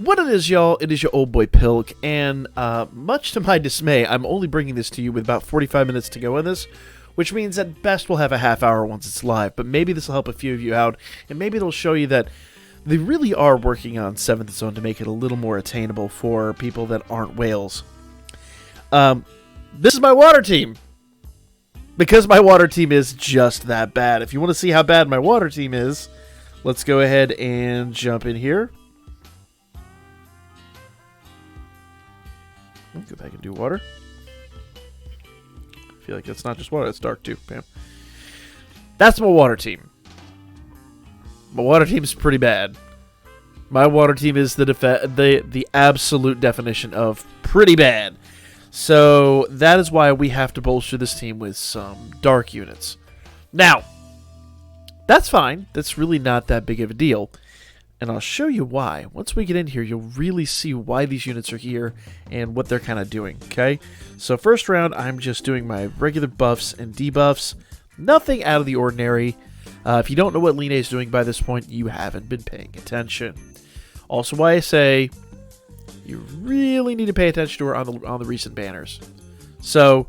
What it is, y'all, it is your old boy Pilk, and much to my dismay, I'm only bringing this to you with about 45 minutes to go in this, which means at best we'll have a half hour once it's live, but maybe this will help a few of you out, and maybe it'll show you that they really are working on 7th Zone to make it a little more attainable for people that aren't whales. This is my water team, because my water team is just that bad. If you want to see how bad my water team is, let's go ahead and jump in here. Go back and do water. I feel like it's not just water, it's dark too. Bam. That's my water team. My water team is pretty bad. My water team is the absolute definition of pretty bad. So that is why we have to bolster this team with some dark units. Now, that's fine. That's really not that big of a deal. And I'll show you why. Once we get in here, you'll really see why these units are here and what they're kind of doing, okay? So first round, I'm just doing my regular buffs and debuffs. Nothing out of the ordinary. If you don't know what Line is doing by this point, you haven't been paying attention. Also why I say you really need to pay attention to her on the recent banners. So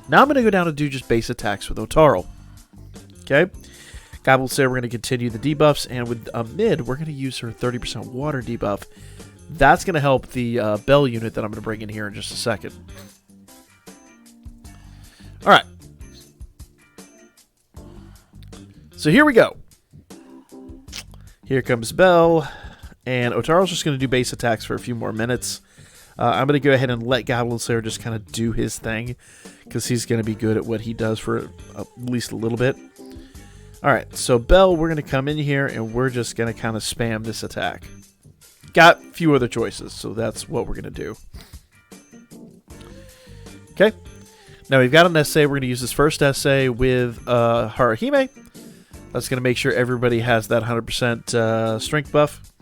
now I'm going to go down and do just base attacks with Otarl. Okay? God will say we're going to continue the debuffs, and with mid, we're going to use her 30% water debuff. That's going to help the Bell unit that I'm going to bring in here in just a second. Alright. So here we go. Here comes Bell, and Otarl's just going to do base attacks for a few more minutes. I'm going to go ahead and let Goblin Slayer just kind of do his thing, because he's going to be good at what he does for at least a little bit. Alright, so Bell, we're going to come in here, and we're just going to kind of spam this attack. Got a few other choices, so that's what we're going to do. Okay. Now we've got an essay. We're going to use this first essay with Haruhime. That's going to make sure everybody has that 100% strength buff.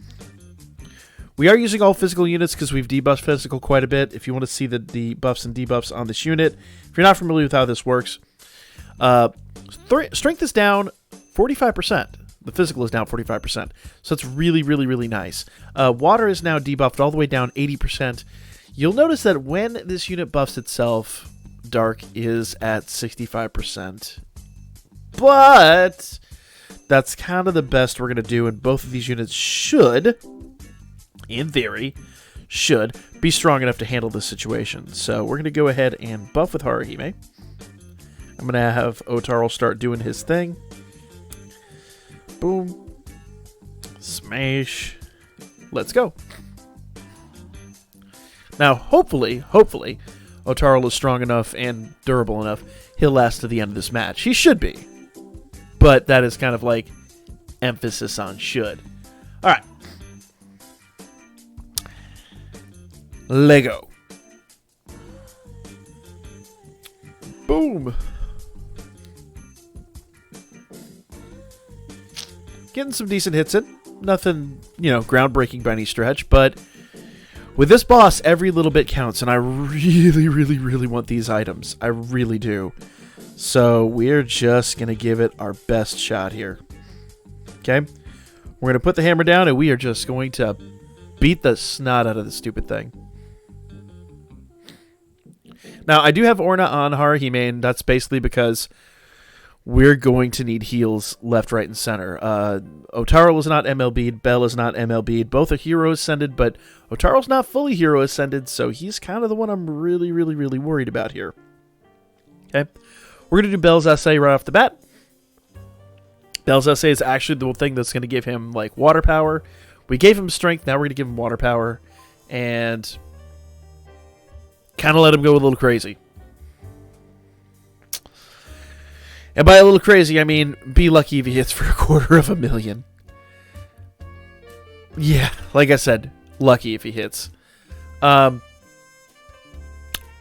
We are using all physical units because we've debuffed physical quite a bit. If you want to see the buffs and debuffs on this unit, if you're not familiar with how this works, strength is down 45%. The physical is down 45%. So it's really, really, really nice. Water is now debuffed all the way down 80%. You'll notice that when this unit buffs itself, Dark is at 65%. But that's kind of the best we're going to do, and both of these units should, in theory, should be strong enough to handle this situation. So we're going to go ahead and buff with Haruhime. I'm going to have Otarl start doing his thing. Boom. Smash. Let's go. Now, hopefully, Otarl is strong enough and durable enough, he'll last to the end of this match. He should be. But that is kind of like emphasis on should. Alright. Lego. Boom. Getting some decent hits in. Nothing, groundbreaking by any stretch, but with this boss, every little bit counts, and I really, really, really want these items. I really do. So we're just going to give it our best shot here. Okay? We're going to put the hammer down, and we are just going to beat the snot out of this stupid thing. Now, I do have Orna on Haruhime, and that's basically because we're going to need heals left, right, and center. Otarl is not MLB'd. Bell is not MLB'd. Both are hero ascended, but Otarl's not fully hero ascended, so he's kind of the one I'm really, really, really worried about here. Okay? We're going to do Bell's essay right off the bat. Bell's essay is actually the thing that's going to give him, water power. We gave him strength, now we're going to give him water power, and kind of let him go a little crazy. And by a little crazy, I mean, be lucky if he hits for 250,000. Yeah, like I said, lucky if he hits. Bell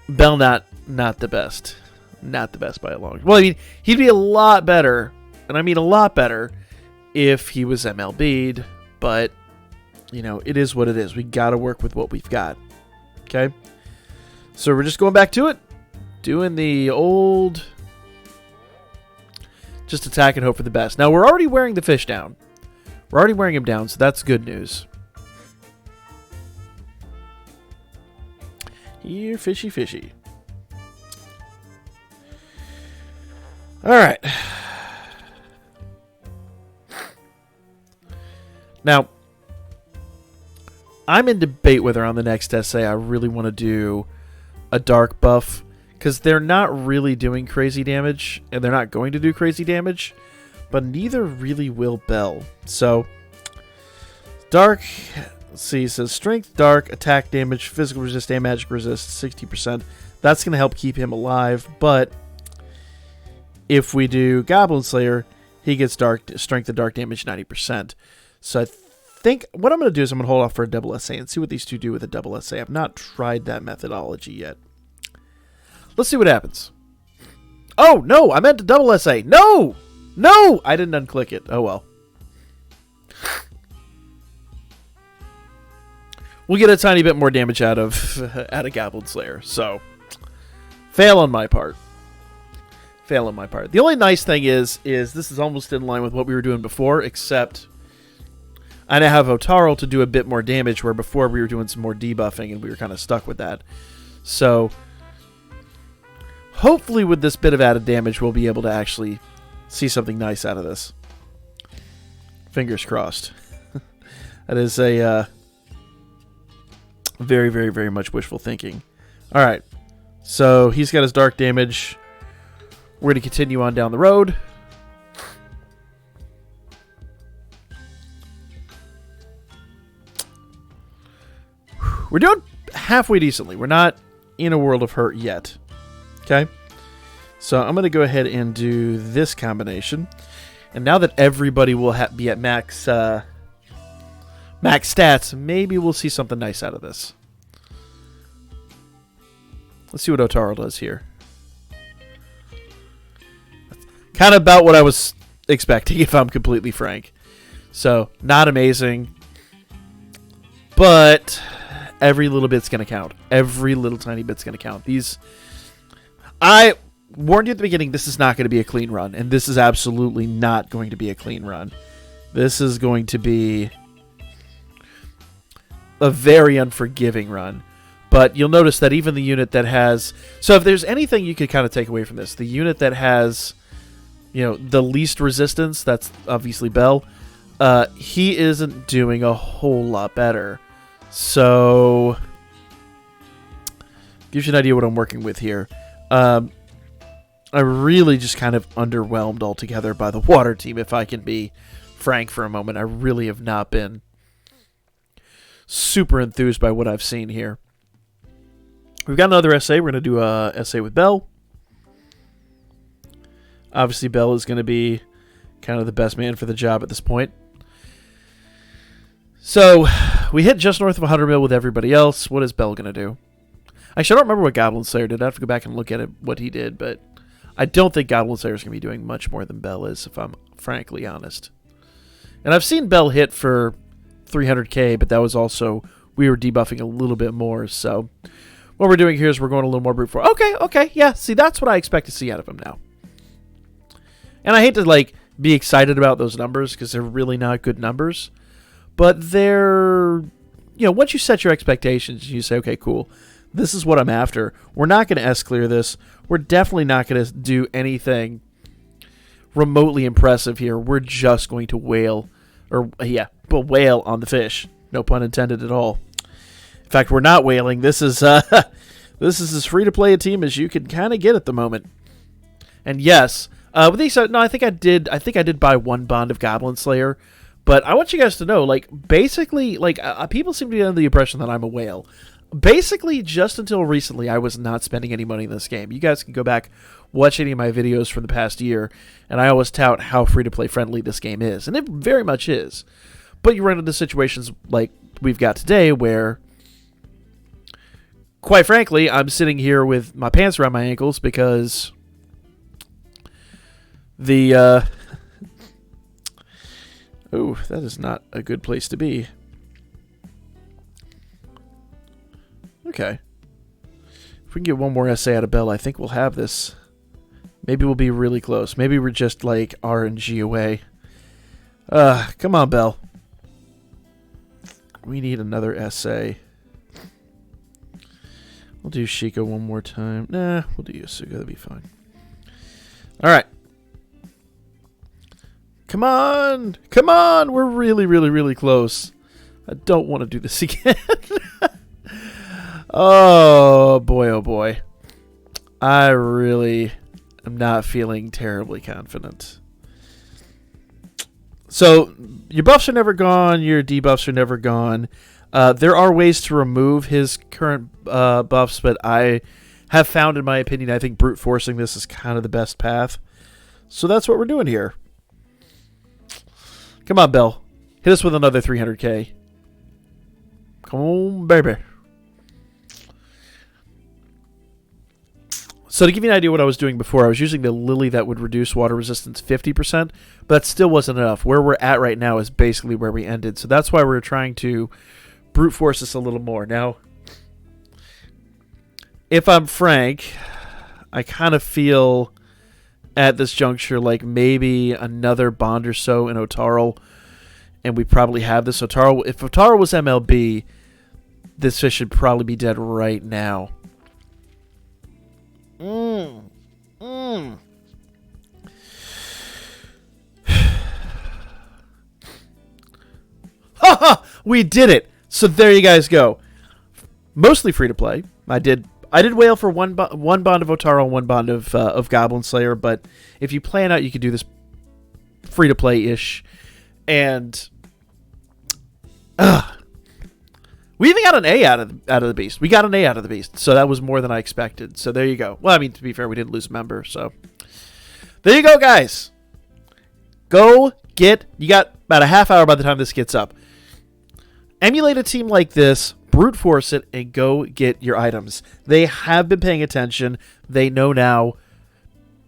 not the best. Not the best by a long... Well, I mean, he'd be a lot better, and I mean a lot better, if he was MLB'd, but, it is what it is. We gotta work with what we've got. Okay? So we're just going back to it. Doing the old... Just attack and hope for the best. Now, we're already wearing the fish down. We're already wearing him down, so that's good news. Here, fishy, fishy. Alright. Now, I'm in debate whether on the next essay I really want to do a dark buff, because they're not really doing crazy damage, and they're not going to do crazy damage, but neither really will Bell. So, dark, let's see, it says strength, dark, attack damage, physical resist, and magic resist, 60%. That's going to help keep him alive, but if we do Goblin Slayer, he gets dark strength and dark damage 90%. So I think what I'm going to do is I'm going to hold off for a double SA and see what these two do with a double SA. I've not tried that methodology yet. Let's see what happens. Oh, no, I meant to double SA. No! No! I didn't unclick it. Oh, well. We'll get a tiny bit more damage out of Goblin Slayer. So, fail on my part. Fail on my part. The only nice thing is this is almost in line with what we were doing before, except I now have Otaro to do a bit more damage, where before we were doing some more debuffing and we were kind of stuck with that. So, hopefully with this bit of added damage, we'll be able to actually see something nice out of this. Fingers crossed. That is a very, very, very much wishful thinking. Alright, so he's got his dark damage. We're going to continue on down the road. We're doing halfway decently. We're not in a world of hurt yet. Okay? So I'm going to go ahead and do this combination. And now that everybody will be at max stats, maybe we'll see something nice out of this. Let's see what Otaro does here. Kind of about what I was expecting, if I'm completely frank. So, not amazing. But every little bit's going to count. Every little tiny bit's going to count. I warned you at the beginning, this is not going to be a clean run. And this is absolutely not going to be a clean run. This is going to be a very unforgiving run. But you'll notice that even the unit that has... So if there's anything you could kind of take away from this, the unit that has, you know, the least resistance, that's obviously Bell, he isn't doing a whole lot better. So, gives you an idea what I'm working with here. I'm really just kind of underwhelmed altogether by the water team, if I can be frank for a moment. I really have not been super enthused by what I've seen here. We've got another SA. We're going to do a SA with Bell. Obviously, Bell is going to be kind of the best man for the job at this point. So, we hit just north of 100 mil with everybody else. What is Bell going to do? Actually, I don't remember what Goblin Slayer did. I have to go back and look at it, what he did, but I don't think Goblin Slayer is going to be doing much more than Bell is, if I'm frankly honest. And I've seen Bell hit for 300k, but that was also, we were debuffing a little bit more, so what we're doing here is we're going a little more brute force. Okay, yeah, see, that's what I expect to see out of him now. And I hate to, like, be excited about those numbers, because they're really not good numbers, but they're, you know, once you set your expectations, you say, okay, cool, this is what I'm after. We're not going to S-clear this. We're definitely not going to do anything remotely impressive here. We're just going to wail on the fish. No pun intended at all. In fact, we're not whaling. This is as free to play a team as you can kind of get at the moment. And yes, with these, no, I think I did buy one bond of Goblin Slayer, but I want you guys to know, like, basically, like, people seem to be under the impression that I'm a whale. Basically, just until recently, I was not spending any money in this game. You guys can go back, watch any of my videos from the past year, and I always tout how free-to-play friendly this game is, and it very much is. But you run into situations like we've got today where, quite frankly, I'm sitting here with my pants around my ankles because the, oh, that is not a good place to be. Okay. If we can get one more SA out of Bell, I think we'll have this. Maybe we'll be really close. Maybe we're just like RNG away. Come on, Bell. We need another essay. We'll do Shiko one more time. Nah, we'll do Yasuga. That'll be fine. All right. Come on. Come on. We're really, really, really close. I don't want to do this again. Oh, boy, oh, boy. I really am not feeling terribly confident. So, your buffs are never gone. Your debuffs are never gone. There are ways to remove his current buffs, but I have found, in my opinion, I think brute forcing this is kind of the best path. So that's what we're doing here. Come on, Bell. Hit us with another 300k. Come on, baby. So to give you an idea what I was doing before, I was using the Lily that would reduce water resistance 50%, but that still wasn't enough. Where we're at right now is basically where we ended. So that's why we're trying to brute force this a little more. Now, if I'm frank, I kind of feel at this juncture like maybe another Bond or so in Otaro, and we probably have this. Otaro, if Otaro was MLB, this fish should probably be dead right now. We did it. So there you guys go. Mostly free to play. I did whale for one bond of Otaro and one bond of Goblin Slayer, but if you plan out, you could do this free to play ish. And we even got an A out of the beast. We got an A out of the beast, so that was more than I expected. So there you go. Well, I mean, to be fair, we didn't lose a member, so there you go, guys. Go get. You got about a half hour by the time this gets up. Emulate a team like this, brute force it, and go get your items. They have been paying attention. They know now,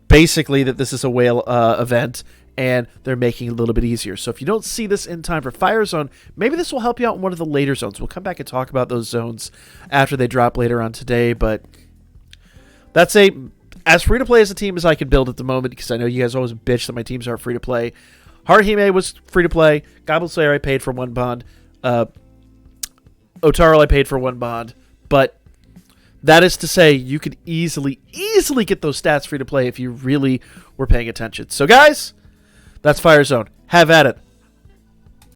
basically, that this is a whale event, and they're making it a little bit easier. So if you don't see this in time for Fire Zone, maybe this will help you out in one of the later zones. We'll come back and talk about those zones after they drop later on today, but that's as free-to-play as a team as I can build at the moment, because I know you guys always bitch that my teams aren't free-to-play. Haruhime was free-to-play. Goblin Slayer I paid for one bond. Otaro I paid for one bond. But that is to say, you could easily get those stats free-to-play if you really were paying attention. So guys, that's Fire Zone. Have at it.